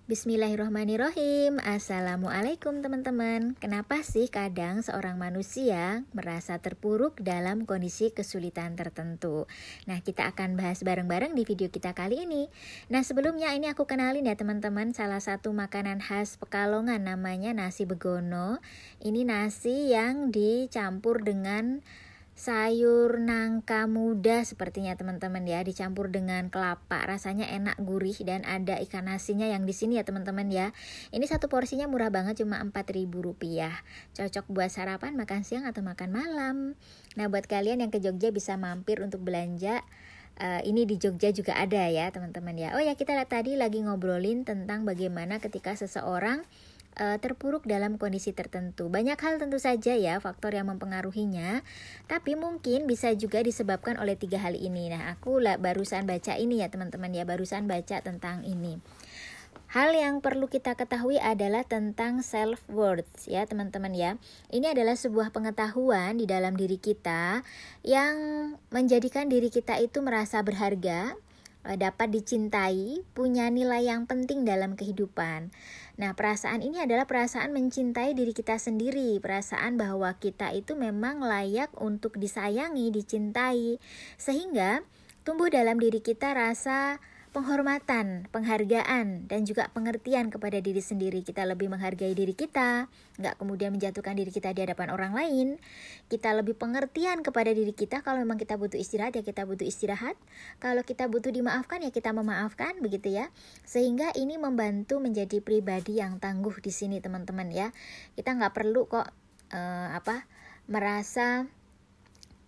Bismillahirrahmanirrahim. Assalamualaikum teman-teman. Kenapa sih kadang seorang manusia merasa terpuruk dalam kondisi kesulitan tertentu? Nah, kita akan bahas bareng-bareng di video kita kali ini. Nah, sebelumnya ini aku kenalin ya teman-teman, salah satu makanan khas Pekalongan namanya nasi begono. Ini nasi yang dicampur dengan sayur nangka muda sepertinya teman-teman ya, dicampur dengan kelapa, rasanya enak, gurih, dan ada ikan asinnya yang di sini ya teman-teman ya. Ini satu porsinya murah banget, cuma Rp4.000. Cocok buat sarapan, makan siang, atau makan malam. Nah, buat kalian yang ke Jogja bisa mampir untuk belanja. Ini di Jogja juga ada ya teman-teman ya. Oh ya, kita tadi lagi ngobrolin tentang bagaimana ketika seseorang terpuruk dalam kondisi tertentu. Banyak hal tentu saja ya faktor yang mempengaruhinya, tapi mungkin bisa juga disebabkan oleh 3 hal ini. Nah, aku barusan baca ini ya teman-teman ya, barusan baca tentang ini. Hal yang perlu kita ketahui adalah tentang self-worth ya teman-teman ya. Ini adalah sebuah pengetahuan di dalam diri kita yang menjadikan diri kita itu merasa berharga, dapat dicintai, punya nilai yang penting dalam kehidupan. Nah, perasaan ini adalah perasaan mencintai diri kita sendiri, perasaan bahwa kita itu memang layak untuk disayangi, dicintai, sehingga tumbuh dalam diri kita rasa penghormatan, penghargaan, dan juga pengertian kepada diri sendiri. Kita lebih menghargai diri kita, nggak kemudian menjatuhkan diri kita di hadapan orang lain. Kita lebih pengertian kepada diri kita. Kalau memang kita butuh istirahat, ya kita butuh istirahat. Kalau kita butuh dimaafkan, ya kita memaafkan, begitu ya. Sehingga ini membantu menjadi pribadi yang tangguh di sini teman-teman ya. Kita nggak perlu kok merasa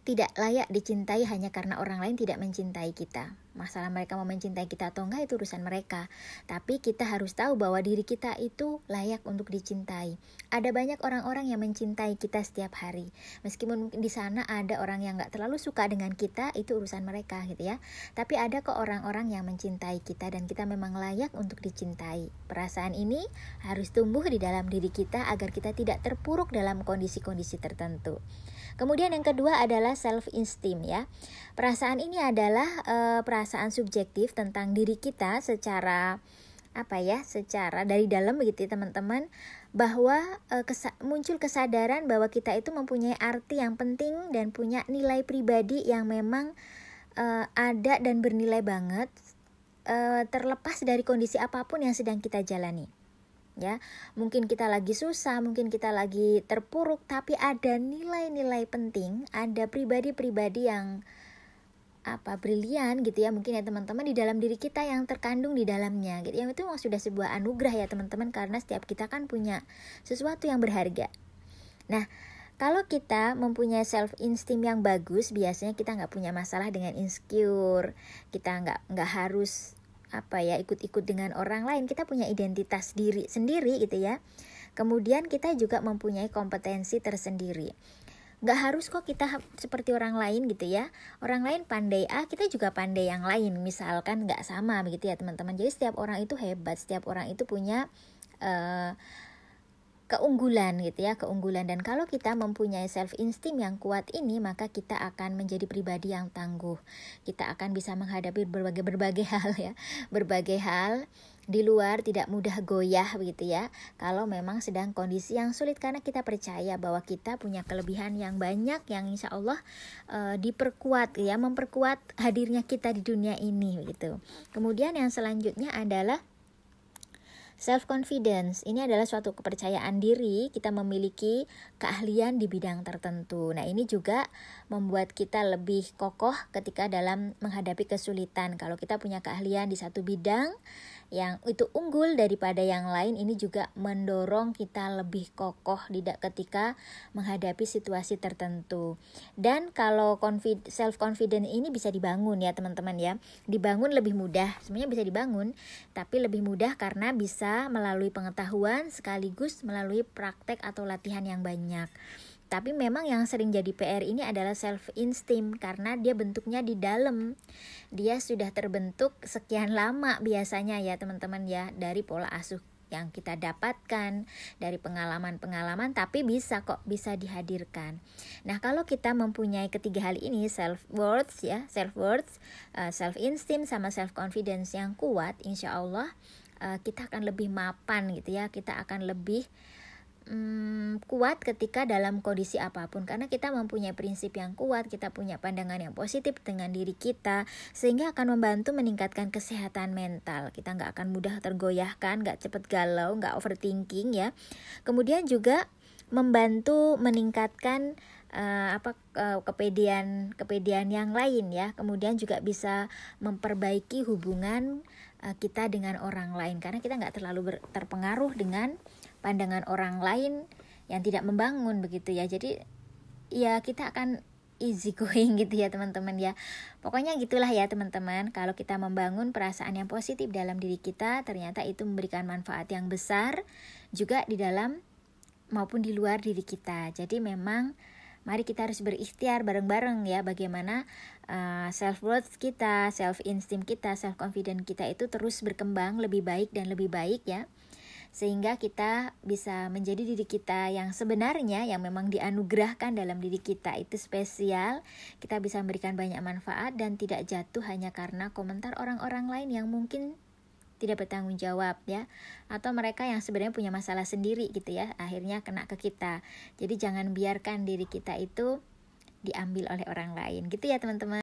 tidak layak dicintai hanya karena orang lain tidak mencintai kita. Masalah mereka mau mencintai kita atau enggak itu urusan mereka. Tapi kita harus tahu bahwa diri kita itu layak untuk dicintai. Ada banyak orang-orang yang mencintai kita setiap hari. Meskipun di sana ada orang yang enggak terlalu suka dengan kita, itu urusan mereka gitu ya. Tapi ada kok orang-orang yang mencintai kita dan kita memang layak untuk dicintai. Perasaan ini harus tumbuh di dalam diri kita agar kita tidak terpuruk dalam kondisi-kondisi tertentu. Kemudian yang kedua adalah self-esteem ya. Perasaan ini adalah perasaan subjektif tentang diri kita secara secara dari dalam begitu ya teman-teman, bahwa muncul kesadaran bahwa kita itu mempunyai arti yang penting dan punya nilai pribadi yang memang ada dan bernilai banget, terlepas dari kondisi apapun yang sedang kita jalani. Ya, mungkin kita lagi susah, mungkin kita lagi terpuruk, tapi ada nilai-nilai penting, ada pribadi-pribadi yang brilian gitu ya, mungkin ya teman-teman, di dalam diri kita yang terkandung di dalamnya gitu. Yang itu memang sudah sebuah anugerah ya teman-teman, karena setiap kita kan punya sesuatu yang berharga. Nah, kalau kita mempunyai self-esteem yang bagus, biasanya kita nggak punya masalah dengan insecure, kita nggak harus ikut-ikut dengan orang lain. Kita punya identitas diri sendiri gitu ya. Kemudian kita juga mempunyai kompetensi tersendiri. Gak harus kok kita seperti orang lain gitu ya. Orang lain pandai A, kita juga pandai yang lain. Misalkan gak sama begitu ya teman-teman. Jadi setiap orang itu hebat, setiap orang itu punya keunggulan gitu ya, keunggulan. Dan kalau kita mempunyai self-esteem yang kuat ini, maka kita akan menjadi pribadi yang tangguh. Kita akan bisa menghadapi berbagai hal ya, berbagai hal di luar, tidak mudah goyah begitu ya. Kalau memang sedang kondisi yang sulit, karena kita percaya bahwa kita punya kelebihan yang banyak yang insya Allah diperkuat ya, memperkuat hadirnya kita di dunia ini begitu. Kemudian yang selanjutnya adalah self-confidence. Ini adalah suatu kepercayaan diri, kita memiliki keahlian di bidang tertentu. Nah, ini juga membuat kita lebih kokoh ketika dalam menghadapi kesulitan. Kalau kita punya keahlian di satu bidang yang itu unggul daripada yang lain, ini juga mendorong kita lebih kokoh ketika menghadapi situasi tertentu. Dan kalau self-confidence ini bisa dibangun ya teman-teman ya. Dibangun lebih mudah, sebenarnya bisa dibangun, tapi lebih mudah karena bisa melalui pengetahuan sekaligus melalui praktek atau latihan yang banyak. Tapi memang yang sering jadi PR ini adalah self-esteem, karena dia bentuknya di dalam. Dia sudah terbentuk sekian lama biasanya ya teman-teman ya, dari pola asuh yang kita dapatkan, dari pengalaman-pengalaman, tapi bisa dihadirkan. Nah, kalau kita mempunyai ketiga hal ini, self-esteem sama self-confidence yang kuat, insya Allah kita akan lebih mapan gitu ya, kita akan lebih kuat ketika dalam kondisi apapun, karena kita mempunyai prinsip yang kuat, kita punya pandangan yang positif dengan diri kita, sehingga akan membantu meningkatkan kesehatan mental. Kita nggak akan mudah tergoyahkan, nggak cepet galau, nggak overthinking ya. Kemudian juga membantu meningkatkan kepedean yang lain ya. Kemudian juga bisa memperbaiki hubungan kita dengan orang lain, karena kita nggak terlalu terpengaruh dengan pandangan orang lain yang tidak membangun begitu ya. Jadi ya kita akan easy going gitu ya teman-teman ya. Pokoknya gitulah ya teman-teman. Kalau kita membangun perasaan yang positif dalam diri kita, ternyata itu memberikan manfaat yang besar juga di dalam maupun di luar diri kita. Jadi memang mari kita harus berikhtiar bareng-bareng ya, bagaimana self-worth kita, self-esteem kita, self-confidence kita itu terus berkembang lebih baik dan lebih baik ya. Sehingga kita bisa menjadi diri kita yang sebenarnya, yang memang dianugerahkan dalam diri kita itu spesial. Kita bisa memberikan banyak manfaat dan tidak jatuh hanya karena komentar orang-orang lain yang mungkin tidak bertanggung jawab ya, atau mereka yang sebenarnya punya masalah sendiri gitu ya, akhirnya kena ke kita. Jadi jangan biarkan diri kita itu diambil oleh orang lain gitu ya teman-teman.